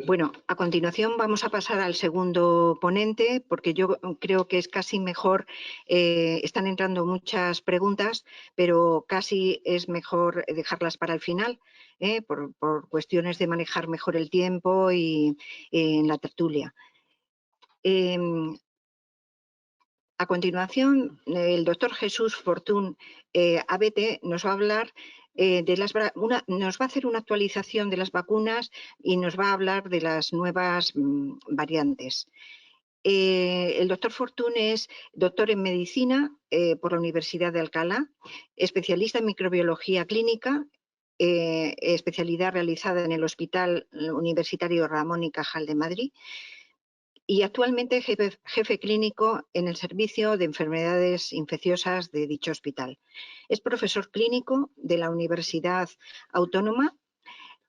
Bueno, a continuación vamos a pasar al segundo ponente, porque yo creo que es casi mejor, están entrando muchas preguntas, pero casi es mejor dejarlas para el final, por cuestiones de manejar mejor el tiempo y en la tertulia. A continuación, el doctor Jesús Fortún Abete nos va a hablar nos va a hacer una actualización de las vacunas y nos va a hablar de las nuevas variantes. El doctor Fortún es doctor en medicina por la Universidad de Alcalá, especialista en microbiología clínica, especialidad realizada en el Hospital Universitario Ramón y Cajal de Madrid, y actualmente jefe clínico en el Servicio de Enfermedades Infecciosas de dicho hospital. Es profesor clínico de la Universidad Autónoma,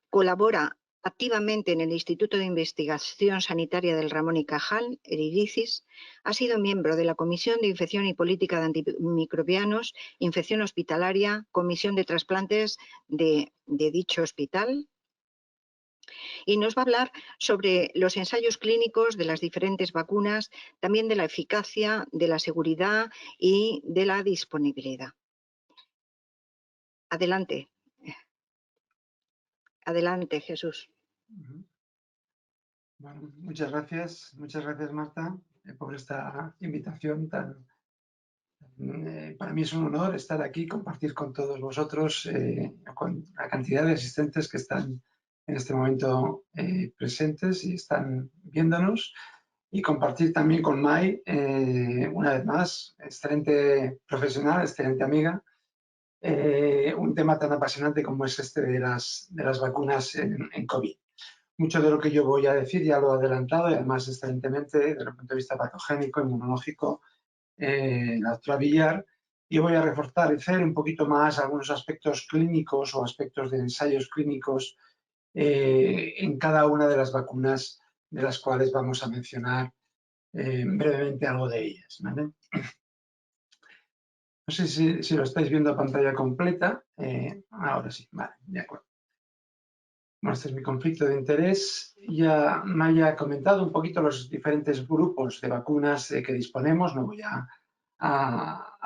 colabora activamente en el Instituto de Investigación Sanitaria del Ramón y Cajal, el IRICIS, ha sido miembro de la Comisión de Infección y Política de Antimicrobianos, Infección Hospitalaria, Comisión de Trasplantes de dicho hospital, y nos va a hablar sobre los ensayos clínicos de las diferentes vacunas, también de la eficacia, de la seguridad y de la disponibilidad. Adelante. Adelante, Jesús. Bueno, muchas gracias Marta, por esta invitación para mí es un honor estar aquí, compartir con todos vosotros, con la cantidad de asistentes que están en este momento presentes y están viéndonos, y compartir también con Mai, una vez más, excelente profesional, excelente amiga, un tema tan apasionante como es este de las vacunas en COVID. Mucho de lo que yo voy a decir ya lo he adelantado, y además excelentemente desde el punto de vista patogénico, inmunológico, la doctora Villar, y voy a reforzar un poquito más algunos aspectos clínicos o aspectos de ensayos clínicos en cada una de las vacunas de las cuales vamos a mencionar brevemente algo de ellas, ¿vale? No sé si lo estáis viendo a pantalla completa. Ahora sí, vale, de acuerdo. Bueno, este es mi conflicto de interés. Ya me haya comentado un poquito los diferentes grupos de vacunas que disponemos. No voy a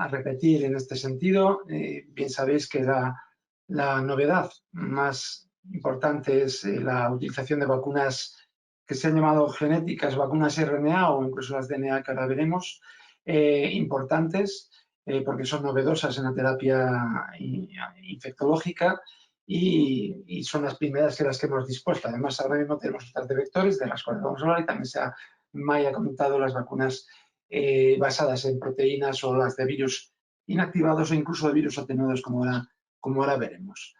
repetir en este sentido. Bien sabéis que la novedad más importante es la utilización de vacunas que se han llamado genéticas, vacunas RNA o incluso las DNA, que ahora veremos, importantes porque son novedosas en la terapia infectológica y son las primeras que hemos dispuesto. Además, ahora mismo tenemos otras de vectores de las cuales vamos a hablar, y también me haya comentado las vacunas basadas en proteínas o las de virus inactivados o incluso de virus atenuados, como ahora veremos.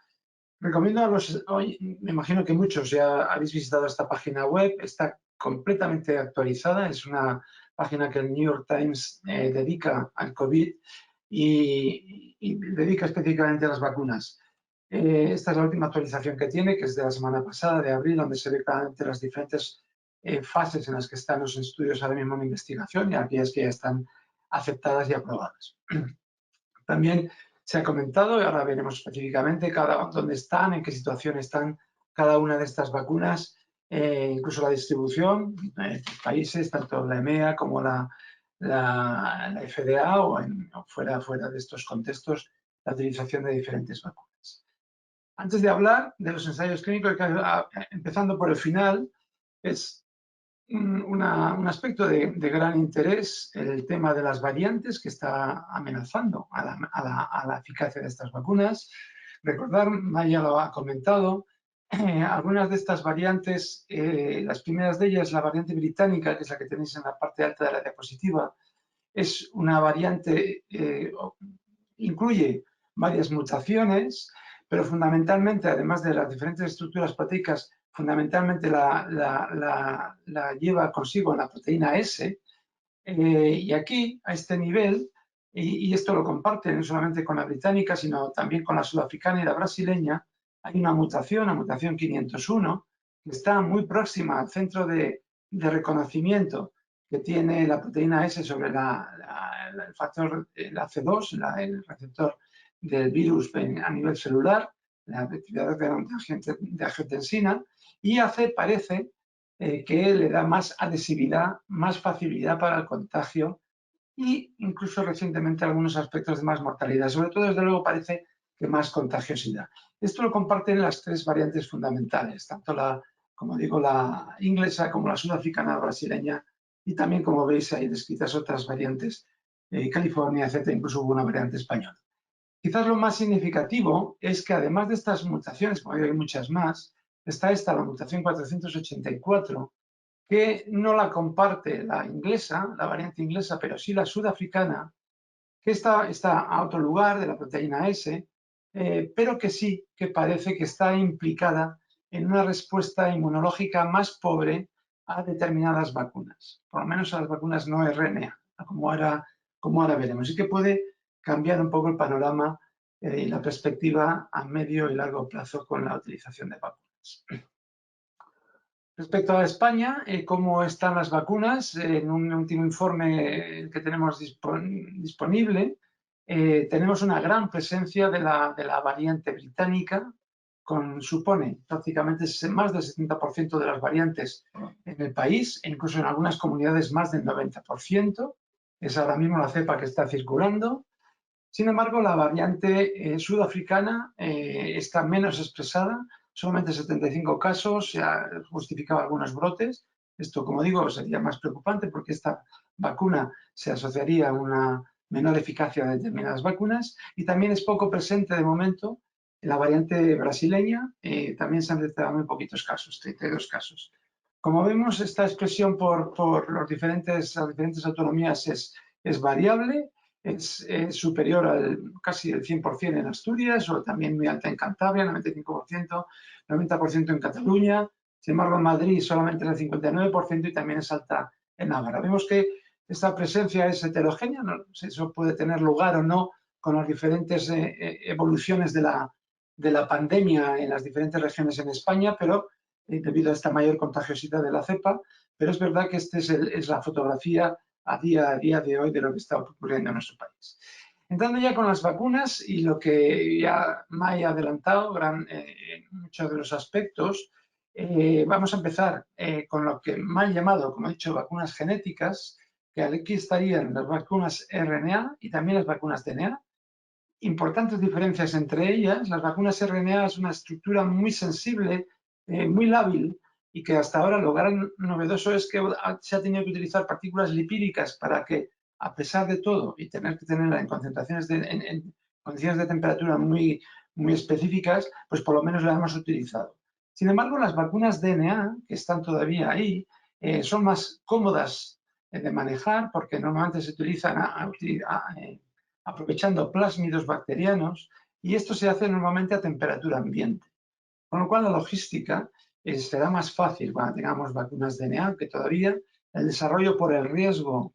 Recomiendo hoy, me imagino que muchos ya habéis visitado esta página web, está completamente actualizada, es una página que el New York Times dedica al COVID y dedica específicamente a las vacunas. Esta es la última actualización que tiene, que es de la semana pasada, de abril, donde se ve claramente las diferentes fases en las que están los estudios ahora mismo en investigación y aquellas que ya están aceptadas y aprobadas. También se ha comentado, y ahora veremos específicamente dónde están, en qué situación están cada una de estas vacunas, incluso la distribución en países, tanto la EMEA como la FDA o fuera de estos contextos, la utilización de diferentes vacunas. Antes de hablar de los ensayos clínicos, empezando por el final, es un aspecto de gran interés el tema de las variantes que está amenazando a la eficacia de estas vacunas. Recordar, Maya lo ha comentado, algunas de estas variantes, las primeras de ellas, la variante británica, que es la que tenéis en la parte alta de la diapositiva, es una variante, incluye varias mutaciones, pero fundamentalmente, además de las diferentes estructuras proteicas, fundamentalmente la lleva consigo la proteína S, y aquí, a este nivel, y esto lo comparten no solamente con la británica, sino también con la sudafricana y la brasileña, hay una mutación, la mutación 501, que está muy próxima al centro de reconocimiento que tiene la proteína S sobre el factor, la C2, el receptor del virus a nivel celular, la actividad de angiotensina, y parece que le da más adhesividad, más facilidad para el contagio e incluso recientemente algunos aspectos de más mortalidad. Sobre todo, desde luego, parece que más contagiosidad. Esto lo comparten las tres variantes fundamentales, tanto como digo, la inglesa como la sudafricana, brasileña, y también, como veis, hay descritas otras variantes, California, etc. Incluso hubo una variante española. Quizás lo más significativo es que además de estas mutaciones, como hay muchas más, está esta, la mutación 484, que no la comparte la inglesa, la variante inglesa, pero sí la sudafricana, que está a otro lugar de la proteína S, pero que sí que parece que está implicada en una respuesta inmunológica más pobre a determinadas vacunas, por lo menos a las vacunas no RNA, como ahora veremos, y que puede cambiar un poco el panorama y la perspectiva a medio y largo plazo con la utilización de vacunas. Respecto a España, cómo están las vacunas, en un último informe que tenemos disponible, tenemos una gran presencia de la variante británica, supone prácticamente más del 70% de las variantes en el país, e incluso en algunas comunidades más del 90%. Es ahora mismo la cepa que está circulando. Sin embargo, la variante sudafricana está menos expresada, solamente 75 casos, se ha justificado algunos brotes. Esto, como digo, sería más preocupante porque esta vacuna se asociaría a una menor eficacia de determinadas vacunas, y también es poco presente de momento en la variante brasileña, también se han detectado muy poquitos casos, 32 casos. Como vemos, esta expresión por las diferentes autonomías es variable. Es superior al casi el 100% en Asturias, o también muy alta en Cantabria, 95%, 90% en Cataluña. Sin embargo, en Madrid solamente el 59% y también es alta en Navarra. Vemos que esta presencia es heterogénea, no sé, eso puede tener lugar o no con las diferentes evoluciones de la pandemia en las diferentes regiones en España, pero debido a esta mayor contagiosidad de la cepa, pero es verdad que esta es la fotografía a día de hoy de lo que está ocurriendo en nuestro país. Entrando ya con las vacunas y lo que ya me ha adelantado en muchos de los aspectos, vamos a empezar con lo que me han llamado, como he dicho, vacunas genéticas, que aquí estarían las vacunas RNA y también las vacunas DNA. Importantes diferencias entre ellas: las vacunas RNA es una estructura muy sensible, muy lábil, y que hasta ahora lo gran novedoso es que se ha tenido que utilizar partículas lipídicas para que, a pesar de todo, y tener que tenerla en concentraciones en condiciones de temperatura muy específicas, pues por lo menos la hemos utilizado. Sin embargo, las vacunas DNA, que están todavía ahí, son más cómodas de manejar, porque normalmente se utilizan aprovechando plásmidos bacterianos, y esto se hace normalmente a temperatura ambiente. Con lo cual, la logística será más fácil cuando tengamos vacunas DNA, que todavía el desarrollo, por el riesgo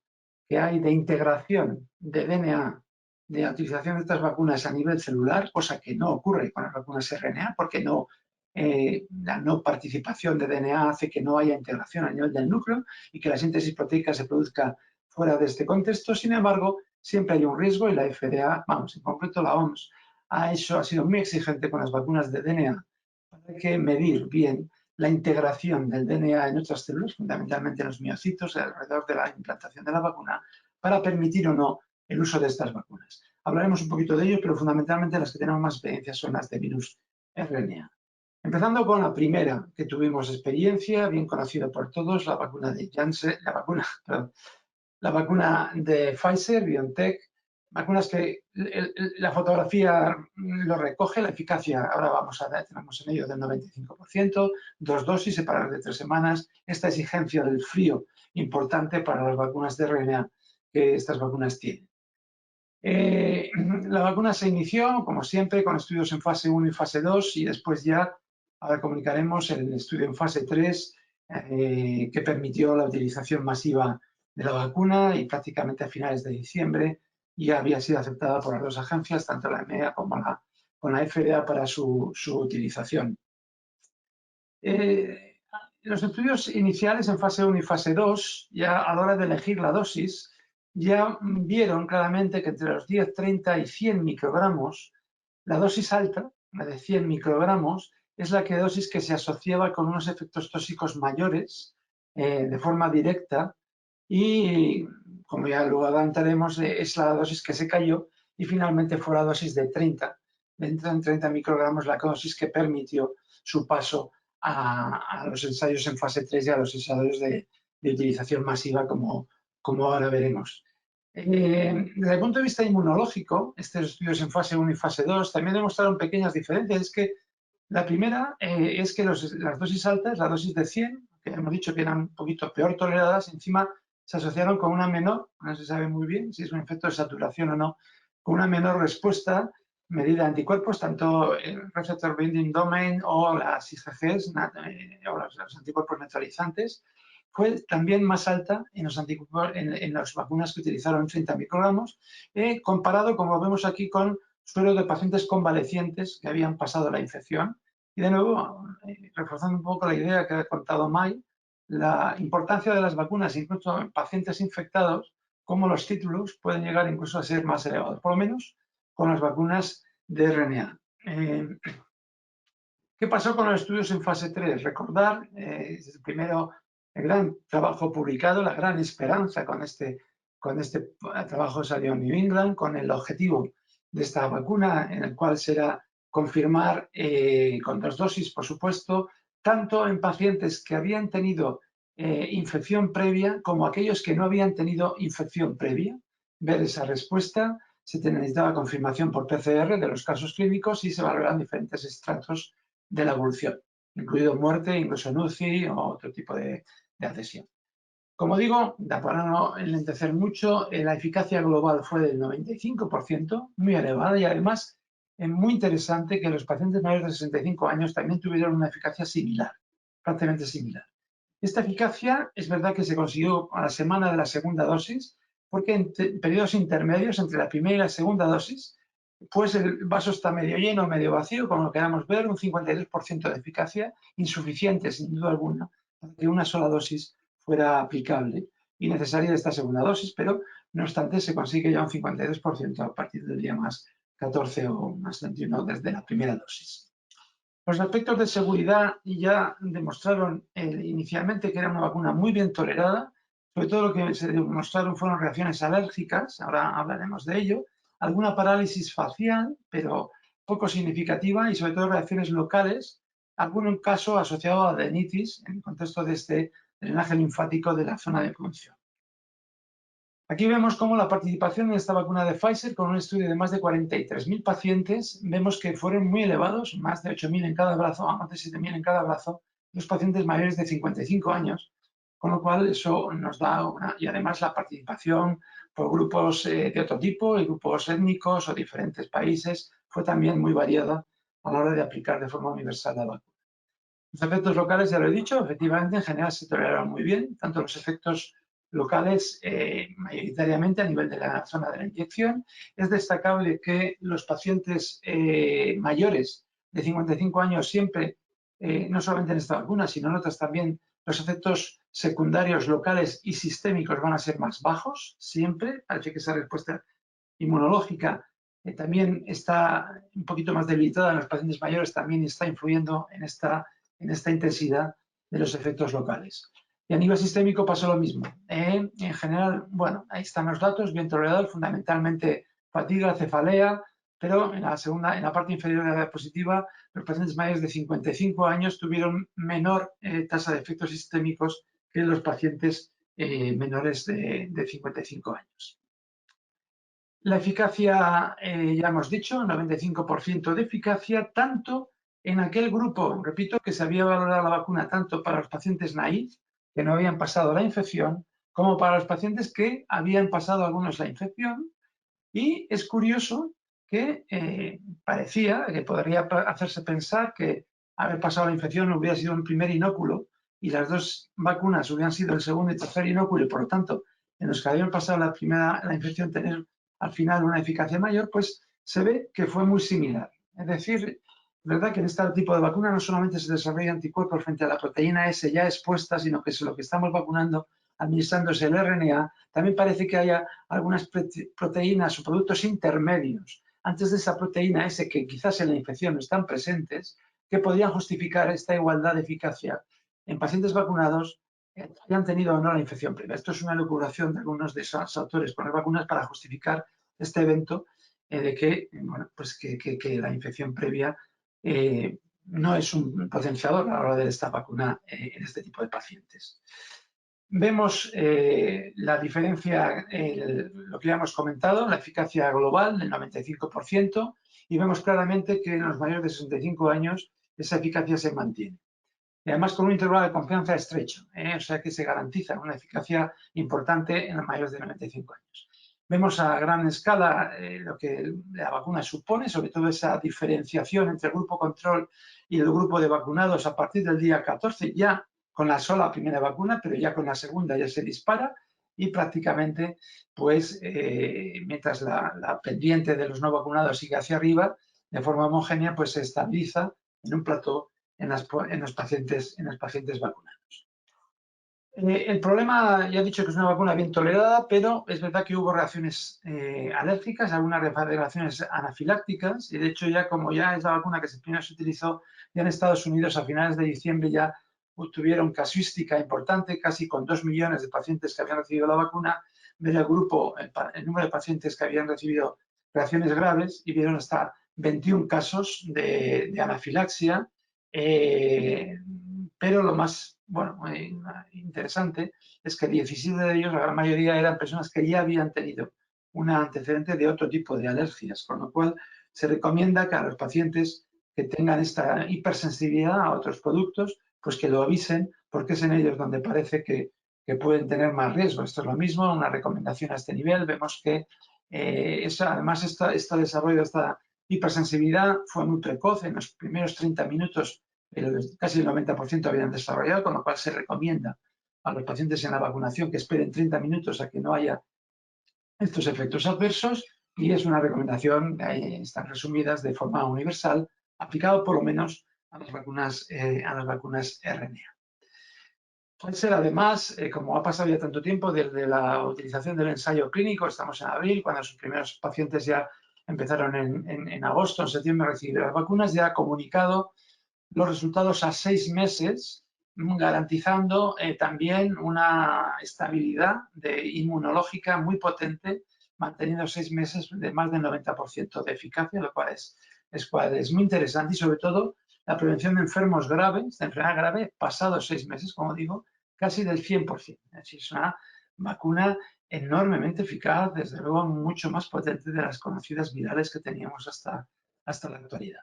que hay de integración de DNA, de la utilización de estas vacunas a nivel celular, cosa que no ocurre con las vacunas RNA, porque la no participación de DNA hace que no haya integración a nivel del núcleo y que la síntesis proteica se produzca fuera de este contexto. Sin embargo, siempre hay un riesgo, y la FDA, en concreto la OMS, ha sido muy exigente con las vacunas de DNA. Hay que medir bien la integración del DNA en otras células, fundamentalmente en los miocitos, alrededor de la implantación de la vacuna, para permitir o no el uso de estas vacunas. Hablaremos un poquito de ello, pero fundamentalmente las que tenemos más experiencia son las de virus RNA. Empezando con la primera que tuvimos experiencia, bien conocida por todos, la vacuna de Janssen, la vacuna de Pfizer, BioNTech, vacunas que la fotografía lo recoge, la eficacia ahora tenemos en ello del 95%, 2 dosis separadas de 3 semanas, esta exigencia del frío importante para las vacunas de RNA que estas vacunas tienen. La vacuna se inició, como siempre, con estudios en fase 1 y fase 2, y después ya ahora comunicaremos el estudio en fase 3 que permitió la utilización masiva de la vacuna, y prácticamente a finales de diciembre ya había sido aceptada por las dos agencias, tanto la EMEA como la FDA, para su utilización. Los estudios iniciales en fase 1 y fase 2, ya a la hora de elegir la dosis, ya vieron claramente que entre los 10, 30 y 100 microgramos, la dosis alta, la de 100 microgramos, es la dosis que se asociaba con unos efectos tóxicos mayores de forma directa y, como ya luego adelantaremos, es la dosis que se cayó y finalmente fue la dosis de 30 microgramos, la dosis que permitió su paso a los ensayos en fase 3 y a los ensayos de utilización masiva, como ahora veremos. Desde el punto de vista inmunológico, estos estudios en fase 1 y fase 2 también demostraron pequeñas diferencias. Es que la primera es que las dosis altas, la dosis de 100, que hemos dicho que eran un poquito peor toleradas, encima se asociaron con una menor, no se sabe muy bien si es un efecto de saturación o no, con una menor respuesta medida de anticuerpos, tanto el receptor binding domain o las IgGs o los anticuerpos neutralizantes, fue también más alta en los anticuerpos, en las vacunas que utilizaron 30 microgramos, comparado, como vemos aquí, con suero de pacientes convalecientes que habían pasado la infección. Y de nuevo, reforzando un poco la idea que ha contado Mai, la importancia de las vacunas, incluso en pacientes infectados, como los títulos pueden llegar incluso a ser más elevados, por lo menos con las vacunas de RNA. ¿Qué pasó con los estudios en fase 3? Recordar, primero, el gran trabajo publicado, la gran esperanza con este trabajo salió en New England, con el objetivo de esta vacuna, en el cual será confirmar con 2 dosis, por supuesto, tanto en pacientes que habían tenido infección previa como aquellos que no habían tenido infección previa, ver esa respuesta. Se necesitaba confirmación por PCR de los casos clínicos y se valoran diferentes estratos de la evolución, incluido muerte, incluso en UCI o otro tipo de adhesión. Como digo, para no enlentecer mucho, la eficacia global fue del 95%, muy elevada, y además es muy interesante que los pacientes mayores de 65 años también tuvieron una eficacia similar, prácticamente similar. Esta eficacia es verdad que se consiguió a la semana de la segunda dosis, porque en periodos intermedios entre la primera y la segunda dosis, pues el vaso está medio lleno o medio vacío, como lo queramos ver, un 52% de eficacia, insuficiente sin duda alguna, para que una sola dosis fuera aplicable y necesaria esta segunda dosis, pero no obstante se consigue ya un 52% a partir del día más 14 o más 21 desde la primera dosis. Los aspectos de seguridad ya demostraron inicialmente que era una vacuna muy bien tolerada. Sobre todo lo que se demostraron fueron reacciones alérgicas, ahora hablaremos de ello, alguna parálisis facial, pero poco significativa, y sobre todo reacciones locales, algún caso asociado a adenitis en el contexto de este drenaje linfático de la zona de punción. Aquí vemos cómo la participación en esta vacuna de Pfizer, con un estudio de más de 43.000 pacientes, vemos que fueron muy elevados, más de 8.000 en cada brazo, más de 7.000 en cada brazo, los pacientes mayores de 55 años, con lo cual eso nos da y además la participación por grupos de otro tipo, y grupos étnicos o diferentes países, fue también muy variada a la hora de aplicar de forma universal la vacuna. Los efectos locales, ya lo he dicho, efectivamente en general se toleraron muy bien, tanto los efectos locales mayoritariamente a nivel de la zona de la inyección. Es destacable que los pacientes mayores de 55 años siempre, no solamente en esta vacuna, sino en otras también, los efectos secundarios locales y sistémicos van a ser más bajos, siempre. Parece que esa respuesta inmunológica también está un poquito más debilitada en los pacientes mayores, también está influyendo en esta intensidad de los efectos locales. Y a nivel sistémico pasó lo mismo. En general, bueno, ahí están los datos, bien tolerados, fundamentalmente fatiga, cefalea, pero en la parte inferior de la diapositiva, los pacientes mayores de 55 años tuvieron menor tasa de efectos sistémicos que los pacientes menores de 55 años. La eficacia, ya hemos dicho, 95% de eficacia, tanto en aquel grupo, repito, que se había valorado la vacuna tanto para los pacientes naïf, que no habían pasado la infección, como para los pacientes que habían pasado algunos la infección. Y es curioso que parecía que podría hacerse pensar que haber pasado la infección hubiera sido un primer inóculo y las dos vacunas hubieran sido el segundo y tercer inóculo, y por lo tanto, en los que habían pasado la infección, tener al final una eficacia mayor, pues se ve que fue muy similar. Es decir, es verdad que en este tipo de vacuna no solamente se desarrollan anticuerpos frente a la proteína S ya expuesta, sino que es lo que estamos vacunando, administrándose el RNA, también parece que haya algunas proteínas o productos intermedios antes de esa proteína S que quizás en la infección no están presentes, que podrían justificar esta igualdad de eficacia en pacientes vacunados hayan tenido o no la infección previa. Esto es una elucubración de algunos de esos autores con las vacunas para justificar este evento de que, bueno, pues que la infección previa no es un potenciador a la hora de esta vacuna en este tipo de pacientes. Vemos la diferencia, lo que ya hemos comentado, la eficacia global del 95%, y vemos claramente que en los mayores de 65 años esa eficacia se mantiene. Y además con un intervalo de confianza estrecho, o sea que se garantiza una eficacia importante en los mayores de 95 años. Vemos a gran escala lo que la vacuna supone, sobre todo esa diferenciación entre el grupo control y el grupo de vacunados a partir del día 14, ya con la sola primera vacuna, pero ya con la segunda ya se dispara y prácticamente, pues, mientras la pendiente de los no vacunados sigue hacia arriba, de forma homogénea, pues se estabiliza en un plató en los pacientes vacunados. El problema, ya he dicho que es una vacuna bien tolerada, pero es verdad que hubo reacciones alérgicas, algunas reacciones anafilácticas, y de hecho ya como ya es la vacuna que primero se utilizó ya en Estados Unidos a finales de diciembre, ya tuvieron casuística importante, casi con 2 millones de pacientes que habían recibido la vacuna, ver el grupo, el número de pacientes que habían recibido reacciones graves, y vieron hasta 21 casos de anafilaxia, pero lo más interesante es que 17 de ellos, la gran mayoría, eran personas que ya habían tenido un antecedente de otro tipo de alergias, con lo cual se recomienda que a los pacientes que tengan esta hipersensibilidad a otros productos, pues que lo avisen, porque es en ellos donde parece que pueden tener más riesgo. Esto es lo mismo, una recomendación a este nivel. Vemos que además este desarrollo de esta hipersensibilidad fue muy precoz. En los primeros 30 minutos casi el 90% habían desarrollado, con lo cual se recomienda a los pacientes en la vacunación que esperen 30 minutos a que no haya estos efectos adversos, y es una recomendación, están resumidas de forma universal, aplicado por lo menos a las vacunas RNA. Puede ser además, como ha pasado ya tanto tiempo desde la utilización del ensayo clínico, estamos en abril, cuando sus primeros pacientes ya empezaron en agosto, en septiembre a recibir las vacunas, ya ha comunicado los resultados a 6 meses, garantizando también una estabilidad inmunológica muy potente, manteniendo 6 meses de más del 90% de eficacia, lo cual es muy interesante, y sobre todo la prevención de enfermos graves, de enfermedad grave, pasados 6 meses, como digo, casi del 100%. Es decir, es una vacuna enormemente eficaz, desde luego mucho más potente de las conocidas virales que teníamos hasta la actualidad.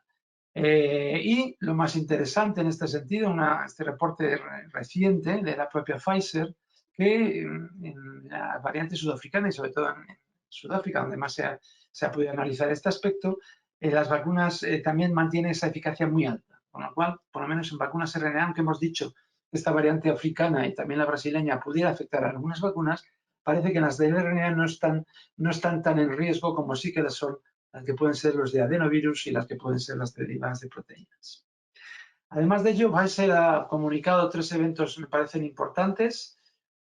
Y lo más interesante en este sentido, este reporte reciente de la propia Pfizer, que en la variante sudafricana y sobre todo en Sudáfrica, donde más se ha podido analizar este aspecto, las vacunas también mantienen esa eficacia muy alta, con lo cual, por lo menos en vacunas RNA, aunque hemos dicho que esta variante africana y también la brasileña pudiera afectar a algunas vacunas, parece que las de RNA no están tan en riesgo como sí que las son las que pueden ser los de adenovirus y las que pueden ser las derivadas de proteínas. Además de ello, Pfizer ha comunicado 3 eventos que me parecen importantes.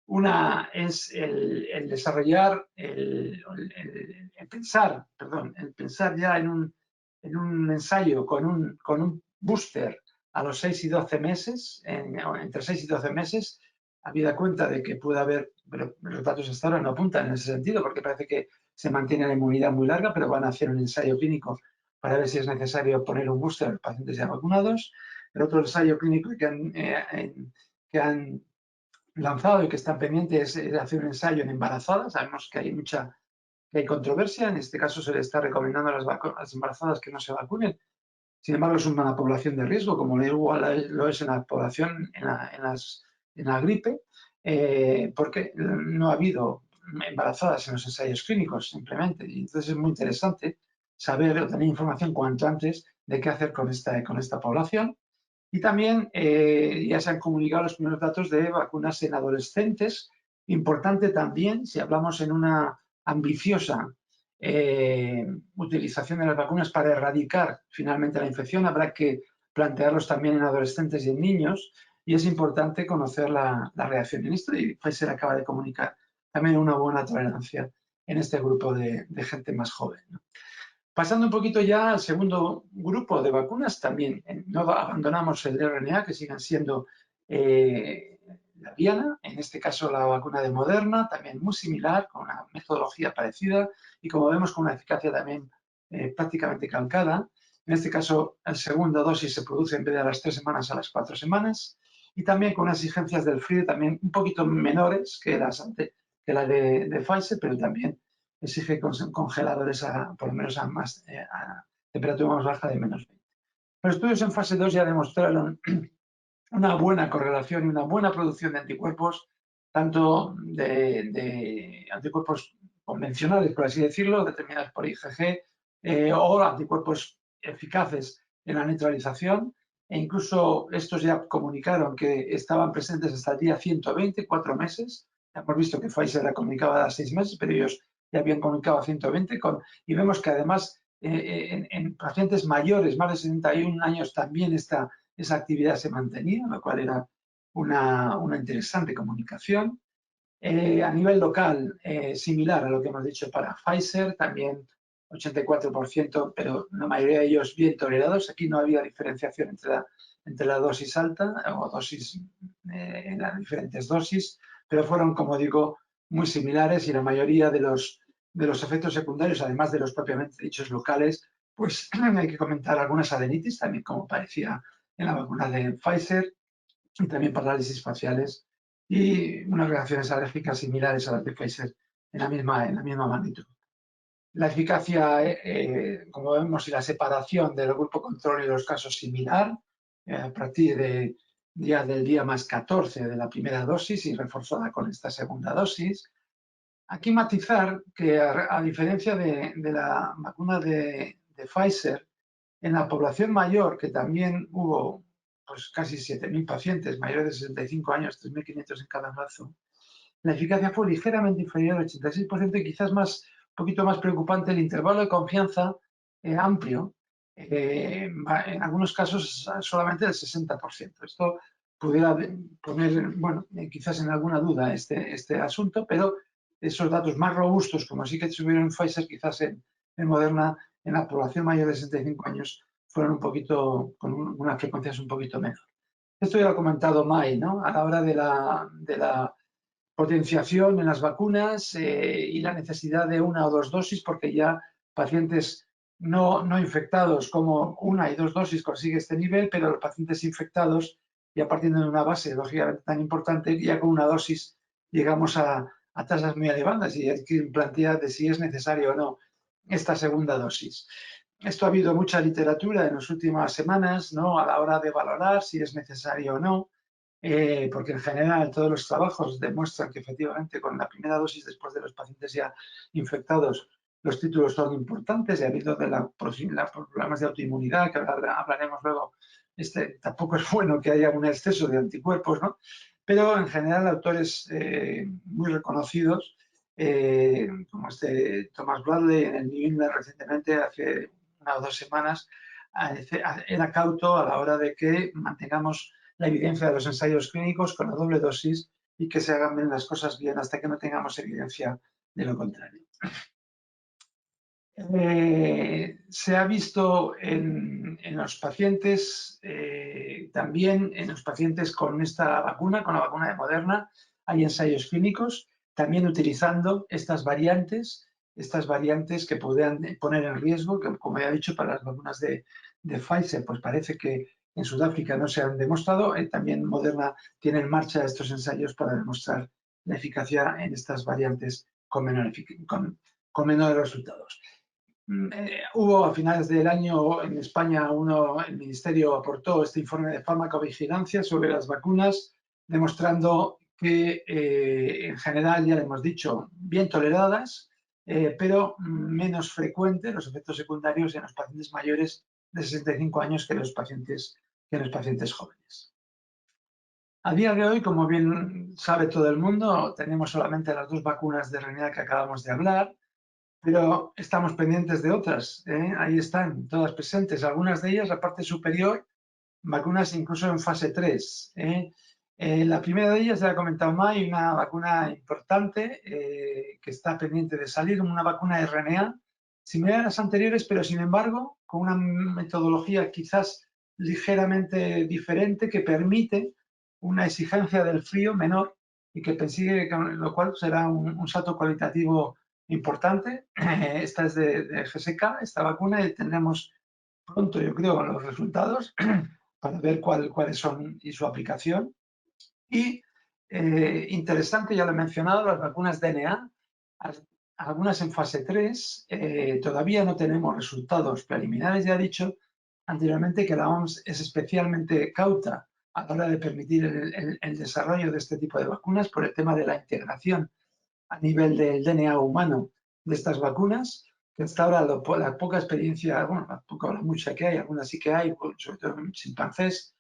Una es el desarrollar, el pensar ya en un ensayo con un booster a los 6 y 12 meses, entre 6 y 12 meses, habida cuenta de que puede haber, pero los datos hasta ahora no apuntan en ese sentido, porque parece que se mantiene la inmunidad muy larga, pero van a hacer un ensayo clínico para ver si es necesario poner un booster a los pacientes ya vacunados. El otro ensayo clínico que han lanzado y que están pendientes es hacer un ensayo en embarazadas. Sabemos que hay controversia, en este caso se le está recomendando a las embarazadas que no se vacunen. Sin embargo, es una población de riesgo, como lo es en la población, en la gripe, porque no ha habido embarazadas en los ensayos clínicos, simplemente. Y entonces es muy interesante saber o tener información cuanto antes de qué hacer con esta población. Y también ya se han comunicado los primeros datos de vacunas en adolescentes. Importante también, si hablamos en una ambiciosa utilización de las vacunas para erradicar finalmente la infección, habrá que plantearlos también en adolescentes y en niños, y es importante conocer la reacción en esto, y Pfizer acaba de comunicar también una buena tolerancia en este grupo de gente más joven, ¿no? Pasando un poquito ya al segundo grupo de vacunas, también no abandonamos el RNA, que siguen siendo la Viana, en este caso la vacuna de Moderna, también muy similar, con una metodología parecida y como vemos con una eficacia también prácticamente calcada. En este caso, la segunda dosis se produce en vez de a las 3 semanas, a las 4 semanas, y también con unas exigencias del frío también un poquito menores que la de Pfizer, pero también exige congeladores por lo menos a temperatura más baja de -20. Los estudios en fase 2 ya demostraron una buena correlación y una buena producción de anticuerpos, tanto de anticuerpos convencionales, por así decirlo, determinados por IgG, o anticuerpos eficaces en la neutralización, e incluso estos ya comunicaron que estaban presentes hasta el día 120, 4 meses. Hemos visto que Pfizer la comunicaba a 6 meses, pero ellos ya habían comunicado a 120, y vemos que además en pacientes mayores, más de 71 años, también esa actividad se mantenía, lo cual era una interesante comunicación. A nivel local, similar a lo que hemos dicho para Pfizer, también 84%, pero la mayoría de ellos bien tolerados. Aquí no había diferenciación entre la dosis alta o dosis en las diferentes dosis, pero fueron, como digo, muy similares, y la mayoría de los efectos secundarios, además de los propiamente dichos locales, pues hay que comentar algunas adenitis, también como parecía en la vacuna de Pfizer, y también parálisis faciales y unas reacciones alérgicas similares a las de Pfizer en la misma magnitud. La eficacia, como vemos, y la separación del grupo control y los casos similar, a partir del día más 14 de la primera dosis y reforzada con esta segunda dosis. Aquí matizar que, a diferencia de la vacuna de Pfizer, en la población mayor, que también hubo pues, casi 7.000 pacientes mayores de 65 años, 3.500 en cada brazo, la eficacia fue ligeramente inferior al 86% y quizás un poquito más preocupante el intervalo de confianza amplio, en algunos casos solamente del 60%. Esto pudiera poner, bueno, quizás en alguna duda este asunto, pero esos datos más robustos, como sí que tuvieron en Pfizer, quizás en Moderna, en la población mayor de 65 años, fueron un poquito, con unas frecuencias un poquito menor. Esto ya lo ha comentado Mai, ¿no? A la hora de la potenciación en las vacunas y la necesidad de 1 o 2 dosis, porque ya pacientes no infectados como 1 y 2 dosis consigue este nivel, pero los pacientes infectados, ya partiendo de una base lógicamente tan importante, ya con 1 dosis llegamos a tasas muy elevadas, y hay que plantear de si es necesario o no esta segunda dosis. Esto ha habido mucha literatura en las últimas semanas, ¿no?, a la hora de valorar si es necesario o no, porque en general todos los trabajos demuestran que efectivamente con la primera dosis, después de los pacientes ya infectados, los títulos son importantes, y habido de los problemas de autoinmunidad, que hablaremos luego, tampoco es bueno que haya un exceso de anticuerpos, ¿no? Pero en general autores muy reconocidos, como Thomas Bradley en el New England recientemente, hace 1 o 2 semanas, era cauto a la hora de que mantengamos la evidencia de los ensayos clínicos con la doble dosis y que se hagan bien las cosas bien hasta que no tengamos evidencia de lo contrario. Se ha visto en los pacientes, también en los pacientes con esta vacuna, con la vacuna de Moderna, hay ensayos clínicos, también utilizando estas variantes que podrían poner en riesgo, que como ya he dicho, para las vacunas de Pfizer, pues parece que en Sudáfrica no se han demostrado. También Moderna tiene en marcha estos ensayos para demostrar la eficacia en estas variantes con menores resultados. Hubo a finales del año en España, el Ministerio aportó este informe de farmacovigilancia sobre las vacunas, demostrando que en general, ya lo hemos dicho, bien toleradas, pero menos frecuentes los efectos secundarios en los pacientes mayores de 65 años que en los pacientes jóvenes. A día de hoy, como bien sabe todo el mundo, tenemos solamente las 2 vacunas de RNA que acabamos de hablar, pero estamos pendientes de otras, ahí están, todas presentes. Algunas de ellas, la parte superior, vacunas incluso en fase 3. La primera de ellas, ya ha comentado Mai, una vacuna importante que está pendiente de salir, una vacuna de RNA, similar a las anteriores, pero sin embargo, con una metodología quizás ligeramente diferente que permite una exigencia del frío menor y que persigue, lo cual será un salto cualitativo importante. Esta es de GSK, esta vacuna, y tendremos pronto, yo creo, los resultados para ver cuáles son y su aplicación. Y interesante, ya lo he mencionado, las vacunas DNA, algunas en fase 3, todavía no tenemos resultados preliminares. Ya he dicho anteriormente que la OMS es especialmente cauta a la hora de permitir el desarrollo de este tipo de vacunas por el tema de la integración a nivel del DNA humano de estas vacunas, que hasta ahora la poca experiencia, bueno, la mucha que hay, algunas sí que hay, sobre todo en chimpancés,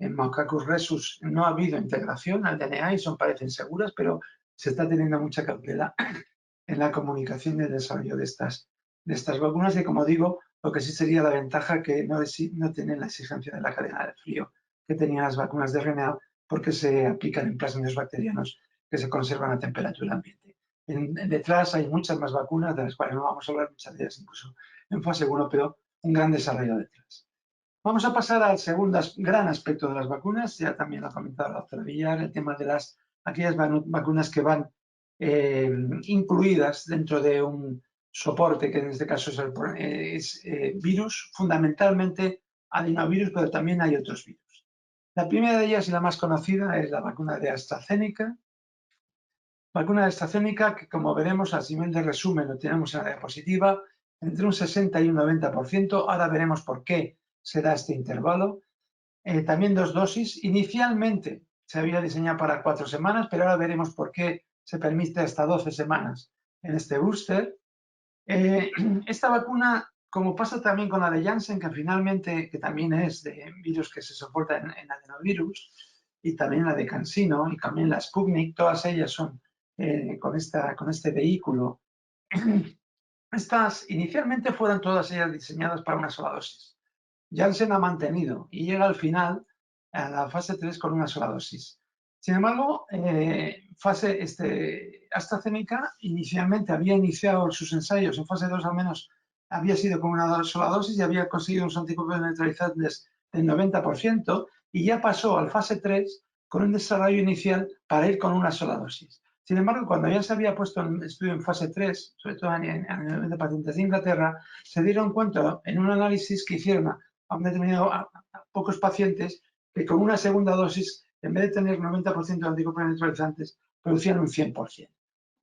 en Macacus rhesus no ha habido integración al DNA y parecen seguras, pero se está teniendo mucha cautela en la comunicación y el desarrollo de estas vacunas. Y como digo, lo que sí sería la ventaja que no tienen la exigencia de la cadena de frío que tenían las vacunas de RNA, porque se aplican en plasmidios bacterianos que se conservan a temperatura ambiente. Detrás hay muchas más vacunas, de las cuales no vamos a hablar, muchas de ellas incluso en fase 1, pero un gran desarrollo detrás. Vamos a pasar al segundo gran aspecto de las vacunas, ya también lo ha comentado la doctora Villar, el tema de aquellas vacunas que van incluidas dentro de un soporte, que en este caso es virus, fundamentalmente adenovirus, pero también hay otros virus. La primera de ellas y la más conocida es la vacuna de AstraZeneca. Vacuna de AstraZeneca que, como veremos, a nivel de resumen lo tenemos en la diapositiva, entre un 60 y un 90%. Ahora veremos por qué se da este intervalo. También 2 dosis. Inicialmente se había diseñado para 4 semanas, pero ahora veremos por qué se permite hasta 12 semanas en este booster. Esta vacuna, como pasa también con la de Janssen, que también es de virus que se soporta en adenovirus, y también la de CanSino y también la Sputnik, todas ellas son con este vehículo. Estas inicialmente fueron todas ellas diseñadas para una sola dosis. Janssen ha mantenido y llega al final a la fase 3 con una sola dosis. Sin embargo, AstraZeneca inicialmente había iniciado sus ensayos en fase 2, al menos había sido con una sola dosis y había conseguido unos anticuerpos neutralizantes del 90%, y ya pasó al fase 3 con un desarrollo inicial para ir con una sola dosis. Sin embargo, cuando ya se había puesto en estudio en fase 3, sobre todo a nivel de pacientes de Inglaterra, se dieron cuenta en un análisis que hicieron a pocos pacientes que con una segunda dosis, en vez de tener 90% de anticuerpos neutralizantes, producían un 100%,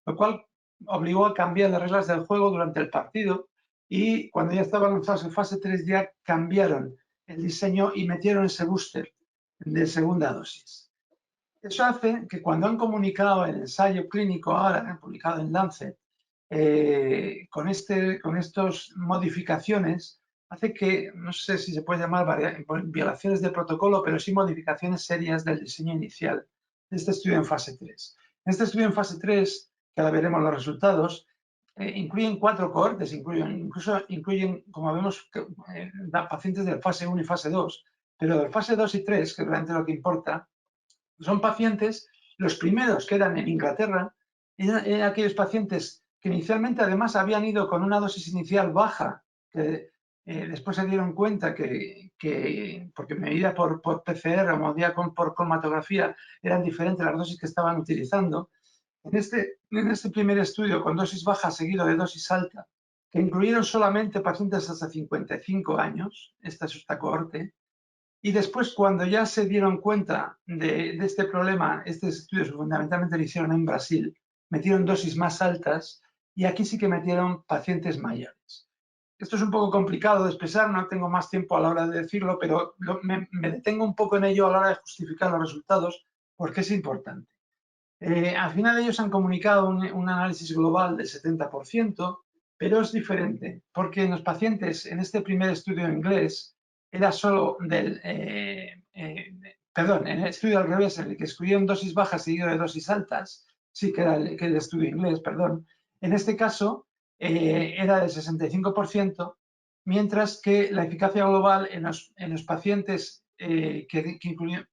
lo cual obligó a cambiar las reglas del juego durante el partido, y cuando ya estaban lanzados en fase 3 ya cambiaron el diseño y metieron ese booster de segunda dosis. Eso hace que cuando han comunicado el ensayo clínico ahora, han publicado en Lancet, con estas modificaciones, hace que, no sé si se puede llamar violaciones de protocolo, pero sí modificaciones serias del diseño inicial de este estudio en fase 3. En este estudio en fase 3, que ahora veremos los resultados, incluyen 4 cohortes, incluso incluyen, como vemos, pacientes de fase 1 y fase 2, pero de fase 2 y 3, que es realmente lo que importa, son pacientes, los primeros que eran en Inglaterra, eran aquellos pacientes que inicialmente además habían ido con una dosis inicial baja, que después se dieron cuenta porque medida por PCR o medida por cromatografía eran diferentes las dosis que estaban utilizando. En este primer estudio con dosis baja seguido de dosis alta, que incluyeron solamente pacientes hasta 55 años, esta es esta cohorte, y después, cuando ya se dieron cuenta de este problema, este estudio fundamentalmente lo hicieron en Brasil, metieron dosis más altas y aquí sí que metieron pacientes mayores. Esto es un poco complicado de expresar, no tengo más tiempo a la hora de decirlo, pero me detengo un poco en ello a la hora de justificar los resultados porque es importante. Al final ellos han comunicado un análisis global del 70%, pero es diferente, porque en los pacientes, en este primer estudio en inglés, era solo perdón, en el estudio al revés, en el que excluyeron dosis bajas seguido de dosis altas, sí que era el estudio inglés, perdón, en este caso era del 65%, mientras que la eficacia global en los pacientes que incluían,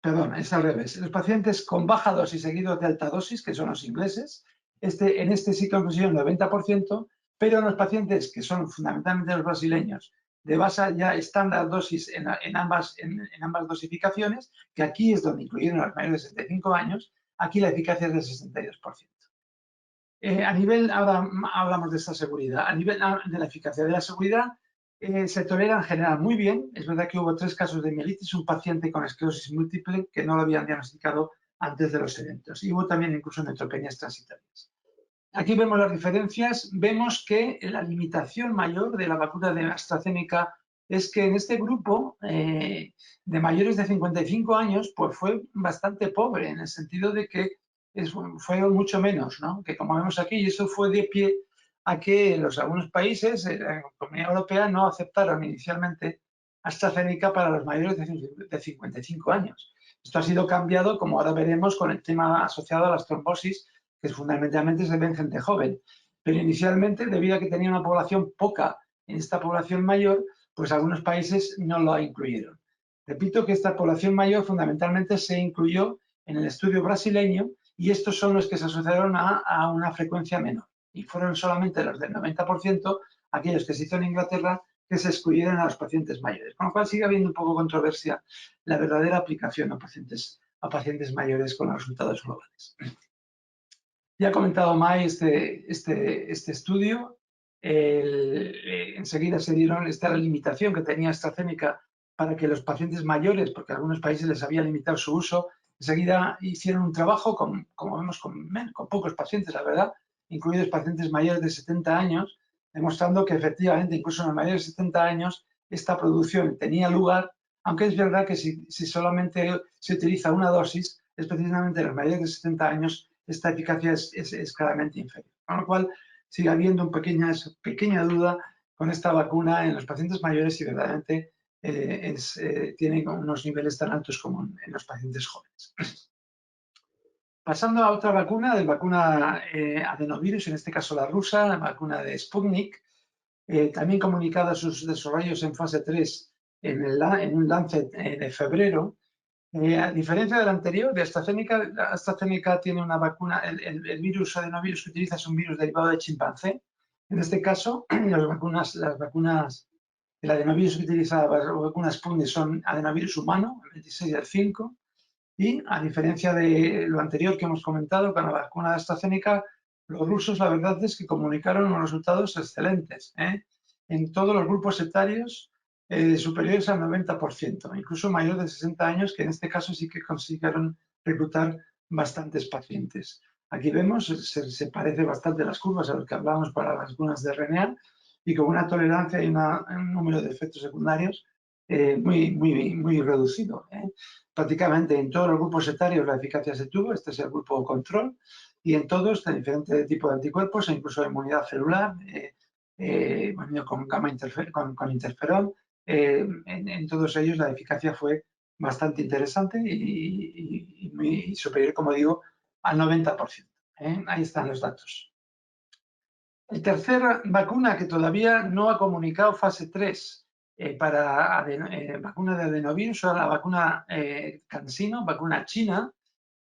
perdón, es al revés. Los pacientes con baja dosis seguidos de alta dosis, que son los ingleses, en este sí que consiguieron el 90%, pero en los pacientes que son fundamentalmente los brasileños, de base ya estándar dosis en ambas dosificaciones, que aquí es donde incluyeron a los mayores de 65 años, aquí la eficacia es del 62%. Ahora hablamos de esta seguridad. A nivel de la eficacia de la seguridad, se tolera en general muy bien. Es verdad que hubo 3 casos de mielitis, un paciente con esclerosis múltiple que no lo habían diagnosticado antes de los eventos. Y hubo también incluso neutropenias transitorias. Aquí vemos las diferencias. Vemos que la limitación mayor de la vacuna de AstraZeneca es que en este grupo de mayores de 55 años pues fue bastante pobre, en el sentido de que fue mucho menos, ¿no? Que como vemos aquí, y eso fue de pie a que algunos países, la Comunidad Europea, no aceptaron inicialmente AstraZeneca para los mayores de 55 años. Esto ha sido cambiado, como ahora veremos, con el tema asociado a las trombosis, que fundamentalmente se ve en gente joven. Pero inicialmente, debido a que tenía una población poca en esta población mayor, pues algunos países no lo incluyeron. Repito que esta población mayor fundamentalmente se incluyó en el estudio brasileño y estos son los que se asociaron a una frecuencia menor. Y fueron solamente los del 90%, aquellos que se hizo en Inglaterra, que se excluyeron a los pacientes mayores. Con lo cual sigue habiendo un poco controversia la verdadera aplicación a pacientes mayores con los resultados globales. Ya ha comentado Mai este estudio. Enseguida se dieron esta limitación que tenía AstraZeneca para que los pacientes mayores, porque a algunos países les había limitado su uso, enseguida hicieron un trabajo, como vemos, con pocos pacientes, la verdad, incluidos pacientes mayores de 70 años, demostrando que efectivamente, incluso en los mayores de 70 años, esta producción tenía lugar, aunque es verdad que si solamente se utiliza una dosis, es precisamente en los mayores de 70 años, esta eficacia es claramente inferior. Con lo cual, sigue habiendo una pequeña duda con esta vacuna en los pacientes mayores si verdaderamente tiene unos niveles tan altos como en los pacientes jóvenes. Pasando a otra vacuna, adenovirus, en este caso la rusa, la vacuna de Sputnik, también comunicada sus desarrollos en fase 3 en un Lancet de febrero. A diferencia del anterior, de AstraZeneca tiene una vacuna, el virus adenovirus que utiliza es un virus derivado de chimpancé. En este caso, las vacunas, el adenovirus que utiliza las vacunas Sputnik son adenovirus humano, el 26 del 5. Y a diferencia de lo anterior que hemos comentado con la vacuna de AstraZeneca, los rusos la verdad es que comunicaron unos resultados excelentes en todos los grupos etarios superiores al 90%, incluso mayores de 60 años, que en este caso sí que consiguieron reclutar bastantes pacientes. Aquí vemos, se parece bastante las curvas a las que hablábamos para las vacunas de RNA y con una tolerancia y un número de efectos secundarios muy reducido. Prácticamente en todos los grupos etarios la eficacia se tuvo, este es el grupo control, y en todos de diferente tipo de anticuerpos e incluso de inmunidad celular, con interferón. En todos ellos la eficacia fue bastante interesante y muy superior, como digo, al 90%. Ahí están los datos. La tercera vacuna que todavía no ha comunicado fase 3 para vacuna de adenovirus, o la vacuna CanSino, vacuna china,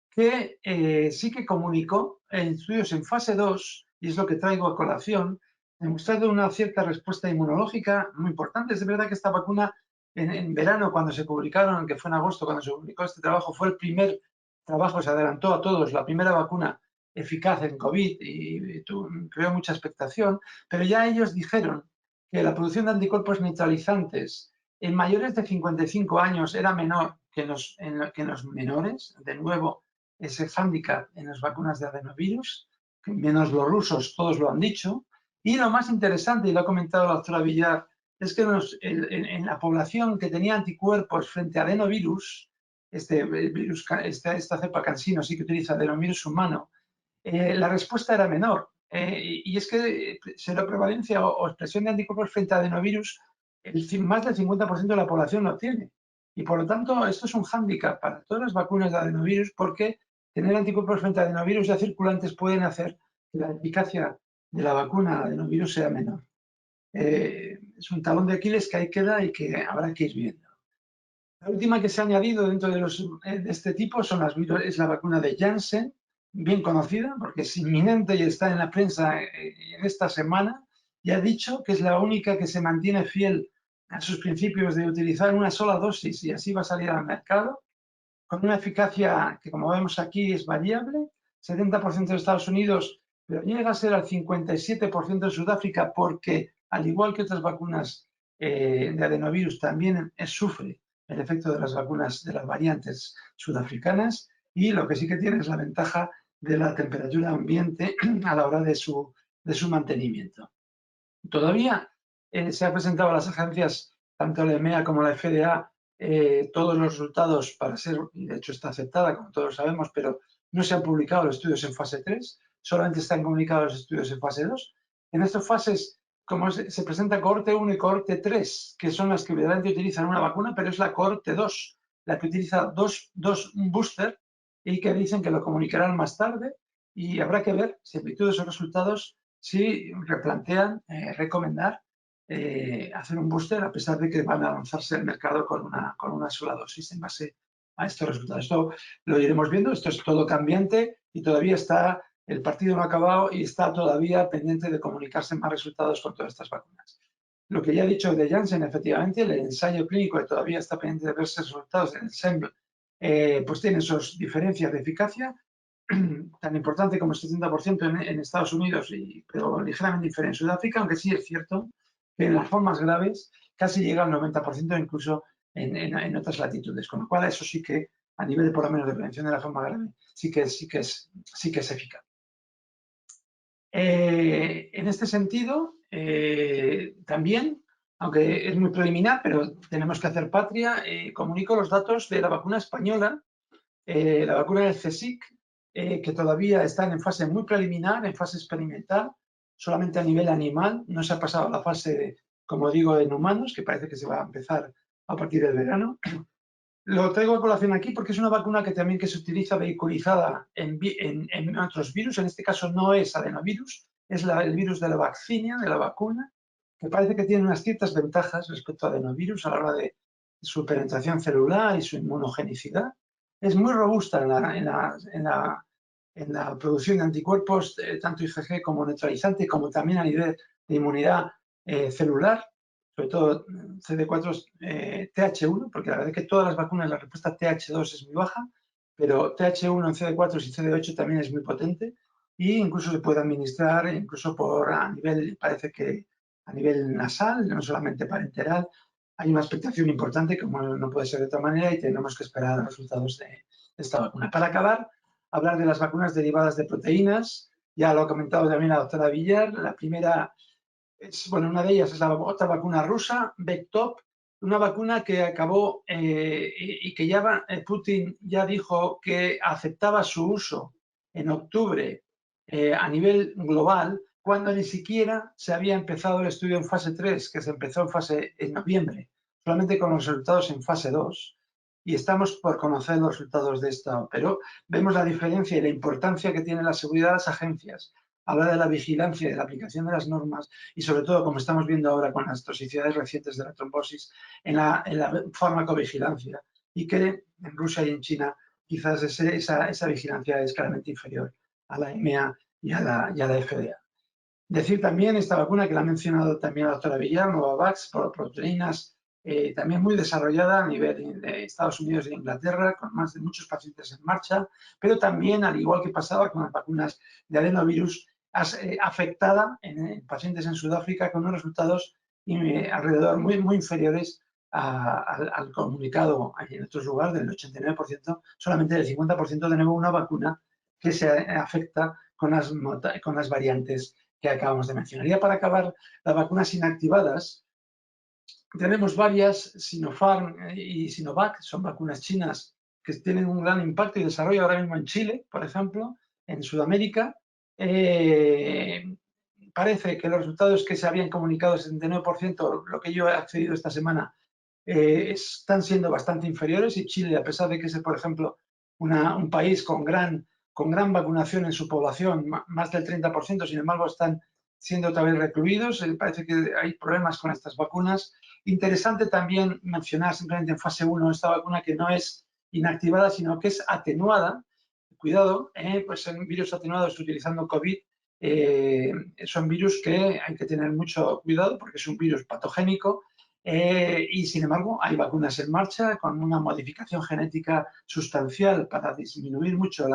que sí que comunicó en estudios en fase 2, y es lo que traigo a colación, demostrando una cierta respuesta inmunológica muy importante. Es de verdad que esta vacuna en verano, cuando se publicaron, que fue en agosto cuando se publicó este trabajo, fue el primer trabajo, se adelantó a todos, la primera vacuna eficaz en COVID y creó mucha expectación, pero ya ellos dijeron que la producción de anticuerpos neutralizantes en mayores de 55 años era menor que en los menores. De nuevo, ese hándicap en las vacunas de adenovirus, menos los rusos, todos lo han dicho. Y lo más interesante, y lo ha comentado la doctora Villar, es que en la población que tenía anticuerpos frente a adenovirus, esta cepa CanSino sí que utiliza adenovirus humano, la respuesta era menor. Y es que seroprevalencia o expresión de anticuerpos frente a adenovirus, más del 50% de la población lo tiene. Y por lo tanto, esto es un hándicap para todas las vacunas de adenovirus, porque tener anticuerpos frente a adenovirus ya circulantes pueden hacer que la eficacia de la vacuna de adenovirus sea menor. Es un talón de Aquiles que ahí queda y que habrá que ir viendo. La última que se ha añadido dentro de este tipo es la vacuna de Janssen, bien conocida porque es inminente y está en la prensa en esta semana, y ha dicho que es la única que se mantiene fiel a sus principios de utilizar una sola dosis y así va a salir al mercado, con una eficacia que, como vemos aquí, es variable, 70% de Estados Unidos, pero llega a ser al 57% en Sudáfrica, porque, al igual que otras vacunas de adenovirus, también sufre el efecto de las vacunas de las variantes sudafricanas, y lo que sí que tiene es la ventaja de la temperatura ambiente a la hora de su mantenimiento. Todavía se ha presentado a las agencias, tanto la EMEA como la FDA, todos los resultados para ser, y de hecho está aceptada, como todos sabemos, pero no se han publicado los estudios en fase 3, solamente están comunicados los estudios en fase 2. En estas fases, como se presenta cohorte 1 y cohorte 3, que son las que verdaderamente utilizan una vacuna, pero es la cohorte 2, la que utiliza un booster, y que dicen que lo comunicarán más tarde, y habrá que ver si en virtud de esos resultados si replantean recomendar hacer un booster, a pesar de que van a lanzarse al mercado con una sola dosis en base a estos resultados. Esto lo iremos viendo, esto es todo cambiante y todavía está, el partido no ha acabado y está todavía pendiente de comunicarse más resultados con todas estas vacunas. Lo que ya he dicho de Janssen, efectivamente, el ensayo clínico que todavía está pendiente de verse resultados en el SEMBL, pues tiene sus diferencias de eficacia, tan importante como el 70% en Estados Unidos, pero ligeramente diferente en Sudáfrica, aunque sí es cierto que en las formas graves casi llega al 90%, incluso en otras latitudes, con lo cual eso sí que a nivel por lo menos de prevención de la forma grave sí que es eficaz. En este sentido, también, aunque es muy preliminar, pero tenemos que hacer patria, comunico los datos de la vacuna española, la vacuna del CSIC, que todavía están en fase muy preliminar, en fase experimental, solamente a nivel animal, no se ha pasado a la fase, como digo, en humanos, que parece que se va a empezar a partir del verano. Lo traigo a colación aquí porque es una vacuna que también se utiliza vehiculizada en otros virus, en este caso no es adenovirus, es el virus de la vaccinia, de la vacuna, que parece que tiene unas ciertas ventajas respecto a adenovirus a la hora de su penetración celular y su inmunogenicidad. Es muy robusta en la producción de anticuerpos, tanto IgG como neutralizante, como también a nivel de inmunidad celular, sobre todo CD4, TH1, porque la verdad es que todas las vacunas la respuesta TH2 es muy baja, pero TH1 en CD4 y CD8 también es muy potente, e incluso se puede administrar incluso a nivel, parece que a nivel nasal, no solamente parenteral. Hay una expectación importante, como no puede ser de otra manera, y tenemos que esperar los resultados de esta vacuna. Para acabar, hablar de las vacunas derivadas de proteínas. Ya lo ha comentado también la doctora Villar. La primera una de ellas es la otra vacuna rusa, Vectop, una vacuna que acabó y que ya Putin ya dijo que aceptaba su uso en octubre a nivel global, cuando ni siquiera se había empezado el estudio en fase 3, que se empezó en noviembre, solamente con los resultados en fase 2. Y estamos por conocer los resultados de esto, pero vemos la diferencia y la importancia que tiene la seguridad de las agencias a la hora de la vigilancia y de la aplicación de las normas, y sobre todo, como estamos viendo ahora con las toxicidades recientes de la trombosis, en la farmacovigilancia, y que en Rusia y en China quizás esa vigilancia es claramente inferior a la EMEA y a la FDA. Decir también esta vacuna que la ha mencionado también la doctora Villar, Novavax, por proteínas, también muy desarrollada a nivel de Estados Unidos e Inglaterra, con más de muchos pacientes en marcha, pero también, al igual que pasaba con las vacunas de adenovirus, afectada en pacientes en Sudáfrica con unos resultados alrededor muy inferiores al comunicado en otros lugares, del 89%, solamente del 50% de nuevo una vacuna que se afecta con las variantes que acabamos de mencionar. Ya para acabar, las vacunas inactivadas, tenemos varias, Sinopharm y Sinovac, son vacunas chinas que tienen un gran impacto y desarrollo ahora mismo en Chile, por ejemplo, en Sudamérica. Parece que los resultados que se habían comunicado, el 79%, lo que yo he accedido esta semana, están siendo bastante inferiores, y Chile, a pesar de que es, por ejemplo, un país con gran vacunación en su población, más del 30%, sin embargo, están siendo otra vez recluidos. Parece que hay problemas con estas vacunas. Interesante también mencionar simplemente en fase 1 esta vacuna que no es inactivada, sino que es atenuada. Cuidado, pues en virus atenuados utilizando COVID, son virus que hay que tener mucho cuidado porque es un virus patogénico Y sin embargo, hay vacunas en marcha con una modificación genética sustancial para disminuir mucho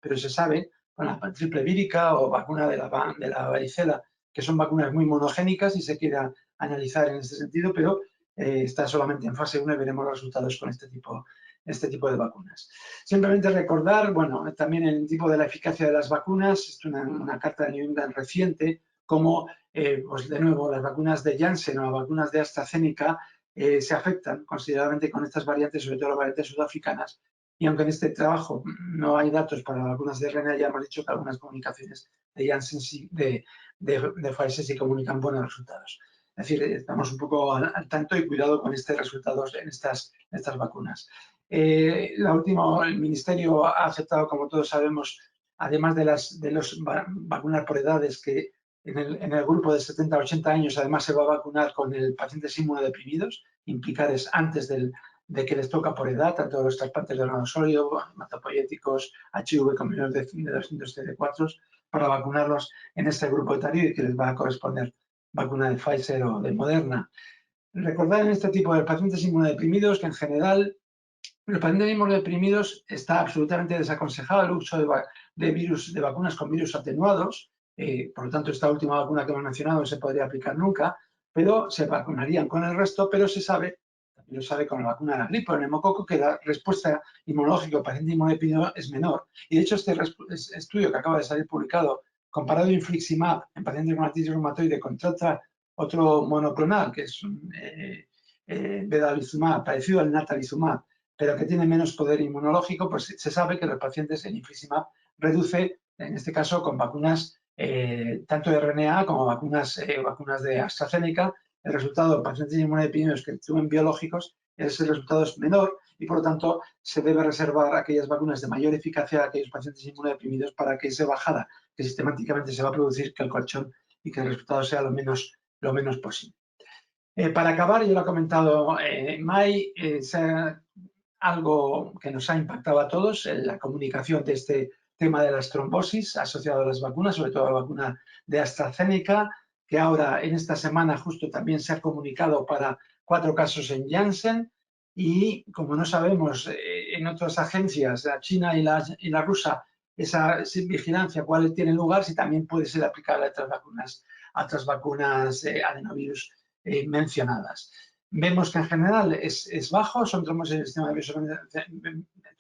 pero se sabe, con la triple vírica o vacuna de la varicela, que son vacunas muy monogénicas y se quiere analizar en este sentido, pero está solamente en fase 1 y veremos los resultados con este tipo de vacunas. Simplemente recordar, bueno, también el tipo de la eficacia de las vacunas, es una carta de New England reciente, como, pues de nuevo, las vacunas de Janssen o las vacunas de AstraZeneca se afectan considerablemente con estas variantes, sobre todo las variantes sudafricanas, y aunque en este trabajo no hay datos para las vacunas de RNA, ya hemos dicho que algunas comunicaciones de Janssen, de Pfizer sí comunican buenos resultados. Es decir, estamos un poco al tanto y cuidado con estos resultados en estas vacunas. El Ministerio ha aceptado, como todos sabemos, además de las vacunas por edades, que en el grupo de 70 a 80 años además se va a vacunar con pacientes inmunodeprimidos, implicares antes de que les toca por edad, tanto los trasplantes de órgano sólido, hematopoyéticos, HIV con menos de 200 CD4, para vacunarlos en este grupo etario y que les va a corresponder vacuna de Pfizer o de Moderna. Recordar en este tipo de pacientes inmunodeprimidos que en general los pacientes inmunodeprimidos está absolutamente desaconsejado el uso de vacunas con virus atenuados. Por lo tanto, esta última vacuna que hemos mencionado no se podría aplicar nunca, pero se vacunarían con el resto, pero se sabe, también lo sabe con la vacuna de la gripe o el neumococo, que la respuesta inmunológica del paciente inmunodeprimido es menor. Y de hecho, este estudio que acaba de salir publicado, comparado infliximab en pacientes con artritis reumatoide contra otro monoclonal, que es vedolizumab, parecido al natalizumab, pero que tiene menos poder inmunológico, pues se sabe que los pacientes en infliximab reduce, en este caso con vacunas tanto de RNA como vacunas de AstraZeneca, el resultado de pacientes inmunodeprimidos que tuven biológicos, ese resultado es menor y por lo tanto se debe reservar aquellas vacunas de mayor eficacia a aquellos pacientes inmunodeprimidos para que esa bajada que sistemáticamente se va a producir, que el colchón y que el resultado sea lo menos posible. Para acabar, yo lo he comentado Mai, algo que nos ha impactado a todos, la comunicación de este tema de las trombosis asociado a las vacunas, sobre todo a la vacuna de AstraZeneca, que ahora en esta semana justo también se ha comunicado para 4 casos en Janssen y como no sabemos en otras agencias, la china y la rusa, esa vigilancia cuál tiene lugar, si también puede ser aplicable a otras vacunas adenovirus mencionadas. Vemos que en general es bajo, son trombosis del sistema nervioso,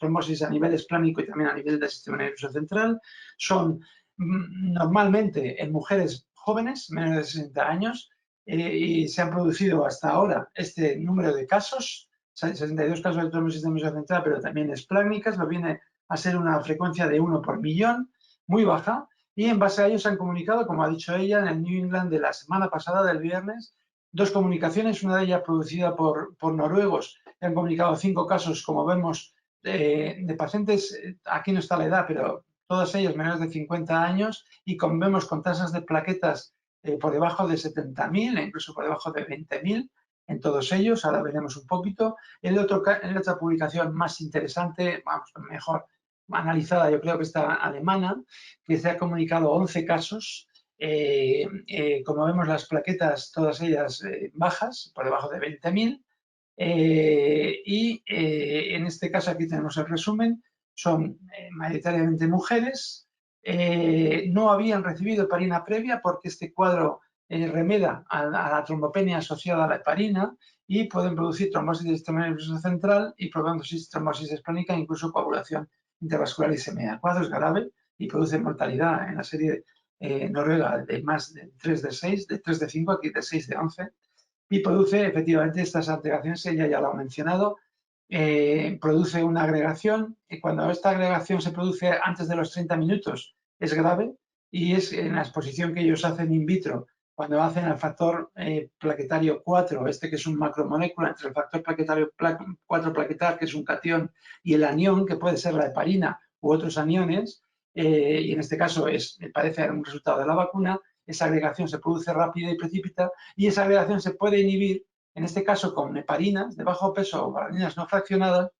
trombosis a nivel esplánico y también a nivel del sistema nervioso central. Son normalmente en mujeres jóvenes, menores de 60 años, y se han producido hasta ahora este número de casos, 62 casos de trombosis del nervioso central, pero también esplánicas, lo viene a ser una frecuencia de 1 por millón, muy baja, y en base a ello se han comunicado, como ha dicho ella, en el New England de la semana pasada, del viernes, 2 comunicaciones, una de ellas producida por noruegos, que han comunicado 5 casos, como vemos, de pacientes, aquí no está la edad, pero todas ellas menores de 50 años, y vemos con tasas de plaquetas por debajo de 70.000, e incluso por debajo de 20.000 en todos ellos, ahora veremos un poquito. En otra publicación más interesante, vamos, mejor analizada, yo creo que está alemana, que se ha comunicado 11 casos, como vemos las plaquetas, todas ellas bajas, por debajo de 20.000, y en este caso aquí tenemos el resumen, son mayoritariamente mujeres, no habían recibido heparina previa porque este cuadro remeda a la trombopenia asociada a la heparina y pueden producir trombosis del sistema nervioso central y trombosis esplánica e incluso coagulación intervascular isquémica. El cuadro es grave y produce mortalidad en la serie noruega de más de 3 de 6, de 3 de 5, aquí de 6 de 11, y produce efectivamente estas alteraciones, ella ya lo ha mencionado, produce una agregación y cuando esta agregación se produce antes de los 30 minutos es grave y es en la exposición que ellos hacen in vitro, cuando hacen el factor plaquetario 4, que es un macromolécula entre el factor plaquetario 4 plaquetar, que es un catión, y el anión, que puede ser la heparina u otros aniones, y en este caso parece un resultado de la vacuna, esa agregación se produce rápida y precipita y esa agregación se puede inhibir, en este caso con heparinas de bajo peso o valerinas no fraccionadas.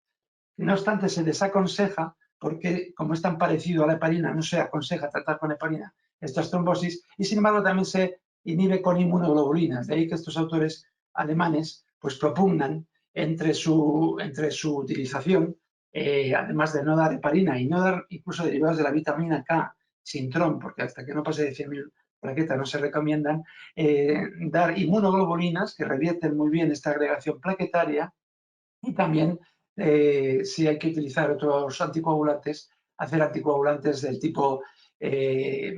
No obstante, se desaconseja porque, como es tan parecido a la heparina, no se aconseja tratar con heparina estas trombosis y, sin embargo, también se inhibe con inmunoglobulinas. De ahí que estos autores alemanes pues propugnan entre su utilización, además de no dar heparina y no dar incluso derivados de la vitamina K sin TROM, porque hasta que no pase de 100.000 plaquetas no se recomiendan, dar inmunoglobulinas que revierten muy bien esta agregación plaquetaria, y también, si hay que utilizar otros anticoagulantes, hacer anticoagulantes del tipo de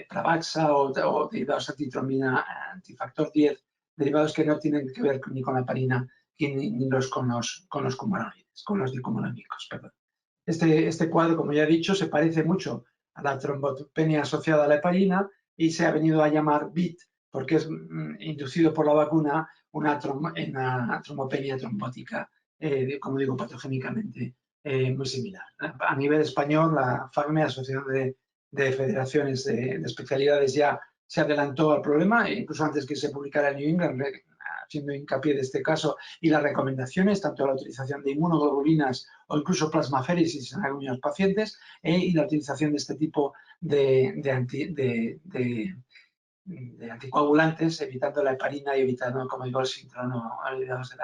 Pravaxa o derivados antitrombina, antifactor 10, derivados que no tienen que ver ni con la heparina ni con los cumulonides, con los dicumonónicos, perdón. Este cuadro, como ya he dicho, se parece mucho a la trombopenia asociada a la heparina y se ha venido a llamar BIT porque es inducido por la vacuna una trombopenia trombótica, como digo, patogénicamente muy similar. A nivel español, la FACME, Asociación de Federaciones de Especialidades, ya se adelantó al problema, incluso antes que se publicara en New England, haciendo hincapié de este caso, y las recomendaciones, tanto la utilización de inmunoglobulinas o incluso plasmaféresis en algunos pacientes, y la utilización de este tipo de anticoagulantes, evitando la heparina y evitando, como digo, el sintrono derivados de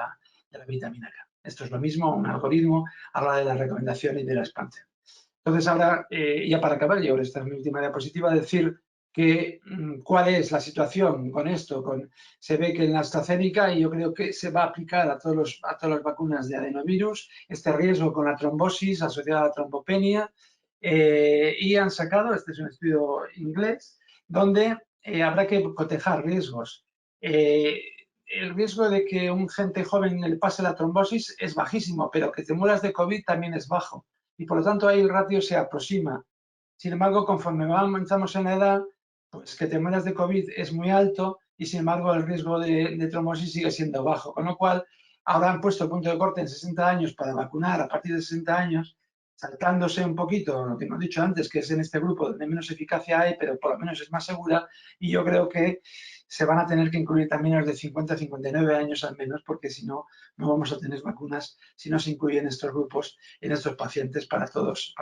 la vitamina K. Esto es lo mismo, un algoritmo a la hora de la recomendación y de la expansión. Entonces, ahora, ya para acabar, y ahora esta es mi última diapositiva, decir que cuál es la situación con esto. Se ve que en la AstraZeneca, y yo creo que se va a aplicar a todas las vacunas de adenovirus, este riesgo con la trombosis asociada a la trombopenia, y han sacado, este es un estudio inglés, donde habrá que cotejar riesgos. El riesgo de que un gente joven le pase la trombosis es bajísimo, pero que te mueras de COVID también es bajo. Y por lo tanto ahí el ratio se aproxima. Sin embargo, conforme avanzamos en la edad, pues que te mueras de COVID es muy alto y sin embargo el riesgo de trombosis sigue siendo bajo. Con lo cual, ahora han puesto el punto de corte en 60 años para vacunar a partir de 60 años, saltándose un poquito lo que hemos dicho antes, que es en este grupo donde menos eficacia hay, pero por lo menos es más segura, y yo creo que se van a tener que incluir también los de 50 a 59 años al menos, porque si no, no vamos a tener vacunas si no se incluyen estos grupos en estos pacientes para todos.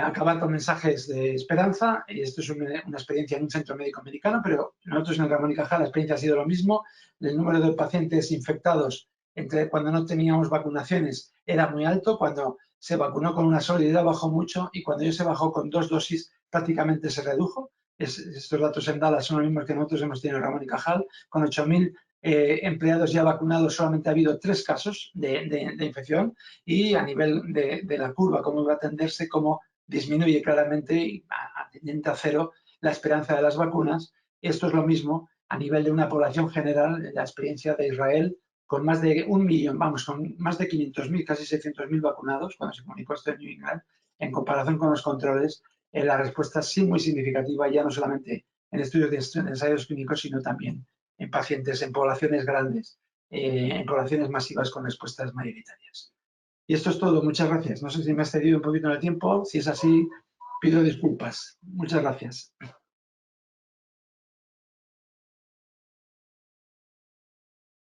Acabar con mensajes de esperanza. Esto es una experiencia en un centro médico americano, pero nosotros en el Ramón y Cajal la experiencia ha sido lo mismo. El número de pacientes infectados cuando no teníamos vacunaciones era muy alto, cuando se vacunó con una sola bajó mucho y cuando ya se bajó con 2 dosis prácticamente se redujo. Estos datos en Dallas son los mismos que nosotros hemos tenido en Ramón y Cajal, con 8.000 empleados ya vacunados. Solamente ha habido 3 casos de infección, y a nivel de la curva, cómo va a tenderse, cómo disminuye claramente tendiente a cero la esperanza de las vacunas. Esto es lo mismo a nivel de una población general, la experiencia de Israel, con más de 1 millón, con más de 500.000, casi 600.000 vacunados, cuando se comunicó esto en New England, en comparación con los controles, la respuesta sí muy significativa, ya no solamente en estudios de ensayos clínicos, sino también en pacientes, en poblaciones grandes, en poblaciones masivas con respuestas mayoritarias. Y esto es todo. Muchas gracias. No sé si me he excedido un poquito en el tiempo. Si es así, pido disculpas. Muchas gracias.